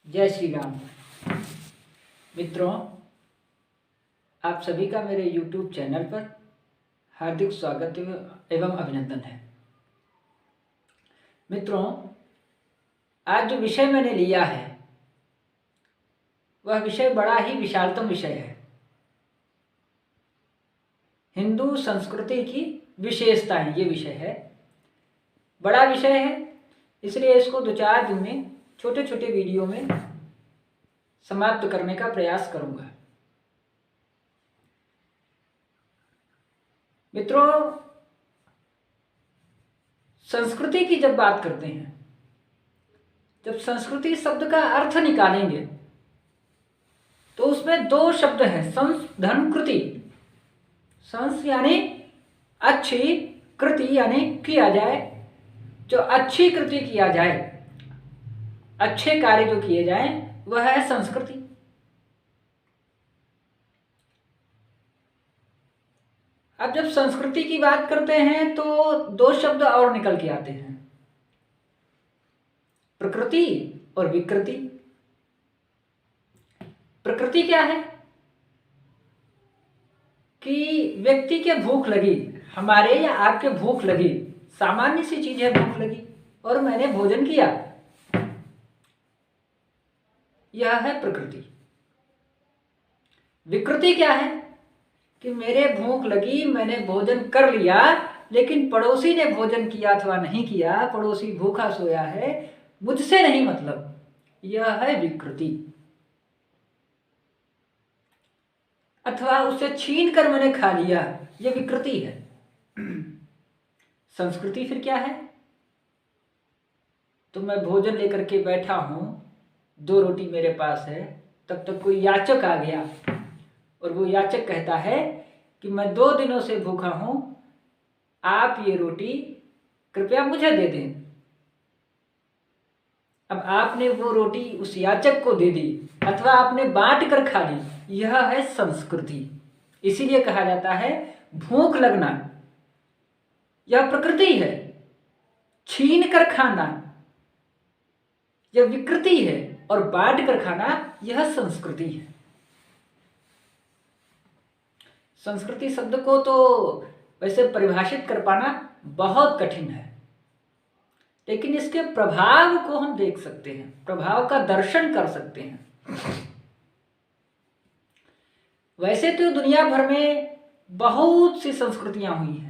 जय श्री राम। मित्रों, आप सभी का मेरे YouTube चैनल पर हार्दिक स्वागत एवं अभिनंदन है। मित्रों, आज जो विषय मैंने लिया है वह विषय बड़ा ही विशालतम विषय है। हिंदू संस्कृति की विशेषताएं, ये विषय है। बड़ा विषय है, इसलिए इसको 2-4 दिन में छोटे छोटे वीडियो में समाप्त करने का प्रयास करूंगा। मित्रों, संस्कृति की जब बात करते हैं, जब संस्कृति शब्द का अर्थ निकालेंगे तो उसमें 2 शब्द हैं, संस धन कृति। संस यानी अच्छी, कृति यानी किया जाए, जो अच्छी कृति किया जाए, अच्छे कार्य जो किए जाएं, वह है संस्कृति। अब जब संस्कृति की बात करते हैं तो 2 शब्द और निकल के आते हैं, प्रकृति और विकृति। प्रकृति क्या है कि व्यक्ति के भूख लगी, हमारे या आपके भूख लगी, सामान्य सी चीज है, भूख लगी और मैंने भोजन किया, यह है प्रकृति। विकृति क्या है कि मेरे भूख लगी, मैंने भोजन कर लिया, लेकिन पड़ोसी ने भोजन किया अथवा नहीं किया, पड़ोसी भूखा सोया है, मुझसे नहीं मतलब, यह है विकृति। अथवा उसे छीन कर मैंने खा लिया, यह विकृति है। संस्कृति फिर क्या है? तो मैं भोजन लेकर के बैठा हूं, 2 रोटी मेरे पास है, तब तक कोई याचक आ गया और वो याचक कहता है कि मैं 2 दिनों से भूखा हूं, आप ये रोटी कृपया मुझे दे दें। अब आपने वो रोटी उस याचक को दे दी अथवा आपने बांट कर खा ली, यह है संस्कृति। इसीलिए कहा जाता है भूख लगना यह प्रकृति है, छीन कर खाना यह विकृति है और बांट कर खाना यह संस्कृति है। संस्कृति शब्द को तो वैसे परिभाषित कर पाना बहुत कठिन है, लेकिन इसके प्रभाव को हम देख सकते हैं, प्रभाव का दर्शन कर सकते हैं। वैसे तो दुनिया भर में बहुत सी संस्कृतियां हुई हैं।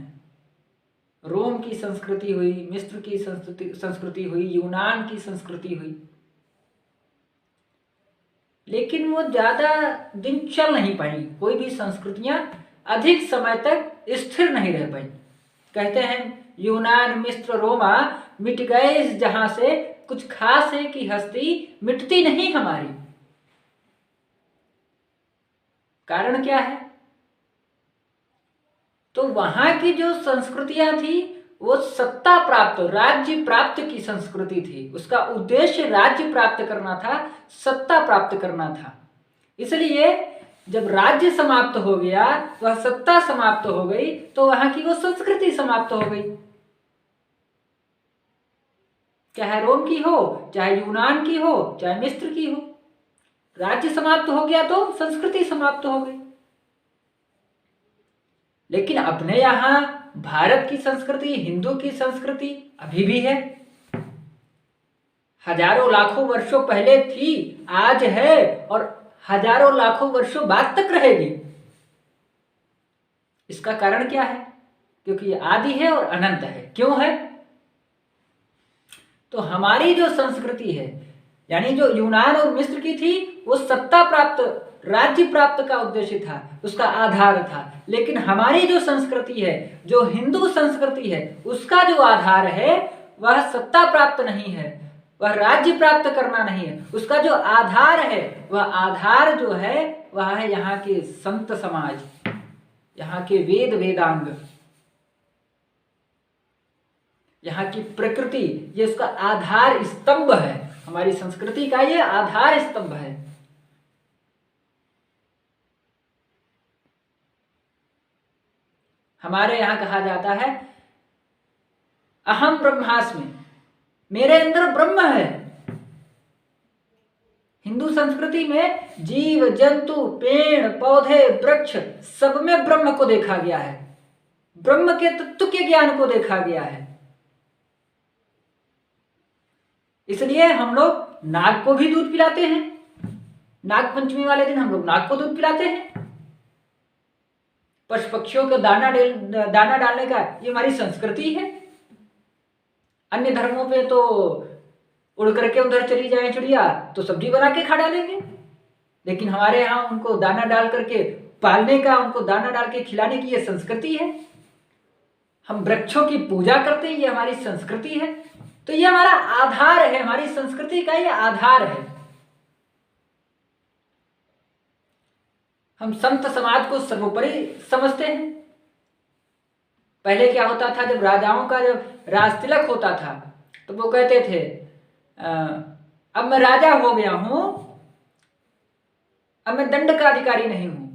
रोम की संस्कृति हुई, मिस्र की संस्कृति हुई, यूनान की संस्कृति हुई, लेकिन वो ज्यादा दिन चल नहीं पाई। कोई भी संस्कृतियां अधिक समय तक स्थिर नहीं रह पाई। कहते हैं यूनान, मिस्र, रोमा मिट गए इस जहां से, कुछ खास है कि हस्ती मिटती नहीं हमारी। कारण क्या है? तो वहां की जो संस्कृतियां थी वो सत्ता प्राप्त, राज्य प्राप्त की संस्कृति थी। उसका उद्देश्य राज्य प्राप्त करना था, सत्ता प्राप्त करना था। इसलिए जब राज्य समाप्त हो गया, वह सत्ता समाप्त हो गई, तो वहां की वो संस्कृति समाप्त हो गई। चाहे रोम की हो, चाहे यूनान की हो, चाहे मिस्र की हो, राज्य समाप्त हो गया तो संस्कृति समाप्त हो गई। लेकिन अपने यहां भारत की संस्कृति, हिंदू की संस्कृति अभी भी है। हजारों लाखों वर्षों पहले थी, आज है और हजारों लाखों वर्षों बाद तक रहेगी। इसका कारण क्या है? क्योंकि ये आदि है और अनंत है। क्यों है? तो हमारी जो संस्कृति है, यानी जो यूनान और मिस्र की थी, वो सत्ता प्राप्त, राज्य प्राप्त का उद्देश्य था, उसका आधार था। लेकिन हमारी जो संस्कृति है, जो हिंदू संस्कृति है, उसका जो आधार है वह सत्ता प्राप्त नहीं है, वह राज्य प्राप्त करना नहीं है। उसका जो आधार है, वह आधार जो है वह है यहाँ के संत समाज, यहाँ के वेद वेदांग, यहाँ की प्रकृति, ये उसका आधार स्तंभ है। हमारी संस्कृति का ये आधार स्तंभ है। हमारे यहां कहा जाता है अहम ब्रह्मास्मि, मेरे अंदर ब्रह्म है। हिंदू संस्कृति में जीव जंतु पेड़ पौधे वृक्ष सब में ब्रह्म को देखा गया है, ब्रह्म के तत्व के ज्ञान को देखा गया है। इसलिए हम लोग नाग को भी दूध पिलाते हैं, नाग पंचमी वाले दिन हम लोग नाग को दूध पिलाते हैं। पशु पक्षियों को दाना डालने का ये हमारी संस्कृति है। अन्य धर्मों पे तो उड़ करके उधर चली जाए चिड़िया तो सब्जी बना के खा डालेंगे, लेकिन हमारे यहाँ उनको दाना डाल करके पालने का, उनको दाना डाल के खिलाने की ये संस्कृति है। हम वृक्षों की पूजा करते हैं, ये हमारी संस्कृति है। तो ये हमारा आधार है, हमारी संस्कृति का ये आधार है। हम संत समाज को सर्वोपरि समझते हैं। पहले क्या होता था, जब राजाओं का जब राज तिलक होता था तो वो कहते थे अब मैं राजा हो गया हूं, अब मैं दंड का अधिकारी नहीं हूं।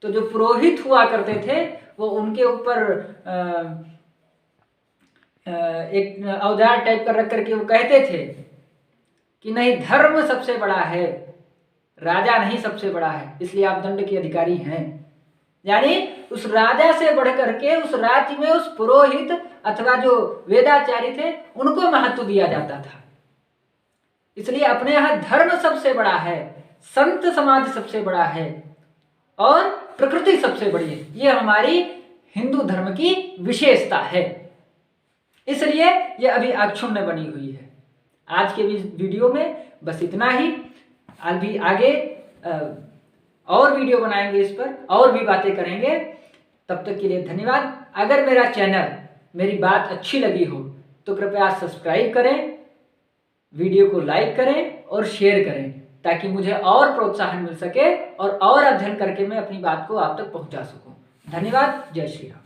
तो जो पुरोहित हुआ करते थे वो उनके ऊपर एक औजार टाइप कर रख करके वो कहते थे कि नहीं, धर्म सबसे बड़ा है, राजा नहीं सबसे बड़ा है, इसलिए आप दंड के अधिकारी हैं। यानी उस राजा से बढ़ करके उस राज्य में उस पुरोहित अथवा जो वेदाचारी थे उनको महत्व दिया जाता था। इसलिए अपने यहाँ धर्म सबसे बड़ा है, संत समाज सबसे बड़ा है और प्रकृति सबसे बड़ी है। ये हमारी हिंदू धर्म की विशेषता है, इसलिए ये अभी अक्षुण्ण बनी हुई है। आज के वीडियो में बस इतना ही। अभी आगे और वीडियो बनाएंगे, इस पर और भी बातें करेंगे। तब तक के लिए धन्यवाद। अगर मेरा चैनल, मेरी बात अच्छी लगी हो तो कृपया सब्सक्राइब करें, वीडियो को लाइक करें और शेयर करें, ताकि मुझे और प्रोत्साहन मिल सके और अध्ययन करके मैं अपनी बात को आप तक पहुंचा सकूं। धन्यवाद। जय श्री राम।